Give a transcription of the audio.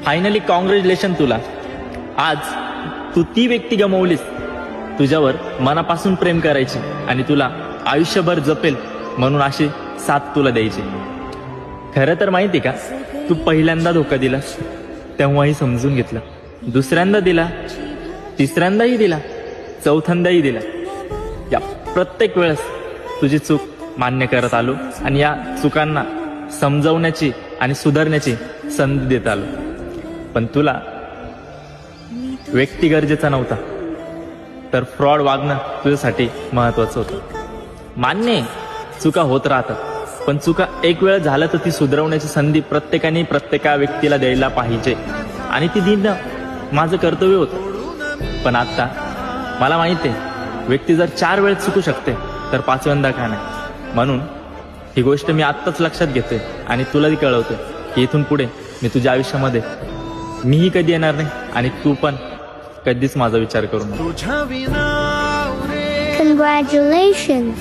Finally congratulation तुला. आज तू ती व्यक्ती गमावलीस तुझ्यावर मनापासून प्रेम करायची आणि तुला आयुष्यभर जपेल म्हणून अशी साथ तुला द्यायची. खरं तर माहिती का, तू पहिल्यांदा धोका दिलास तेव्हाही समजून घेतलं, दुसऱ्यांदा दिला, तिसऱ्यांदाही दिला, चौथ्यांदाही दिला. या प्रत्येक वेळेस तुझी चूक मान्य करत आलो आणि या चुकांना समजवण्याची आणि सुधारण्याची संधी देत आलो. पण तुला व्यक्ती गरजेचा नव्हता, तर फ्रॉड वागणं तुझ्यासाठी महत्वाचं होतं. मान्य आहे, चुका होत राहतात, पण चुका एक वेळ झाल्या तर ती सुधारवण्याची संधी प्रत्येकाने प्रत्येका व्यक्तीला द्यायला पाहिजे आणि ती देणं माझं कर्तव्य होतं. पण आता मला माहिती आहे, व्यक्ती जर 4 वेळेस चुकू शकते तर 5व्यांदा का नाही. म्हणून ही गोष्ट मी आत्ताच लक्षात घेते आणि तुलाही कळवते की इथून पुढे मी तुझ्या आयुष्यामध्ये मीही कधी येणार नाही आणि तू पण कधीच माझा विचार करू नको. Congratulations.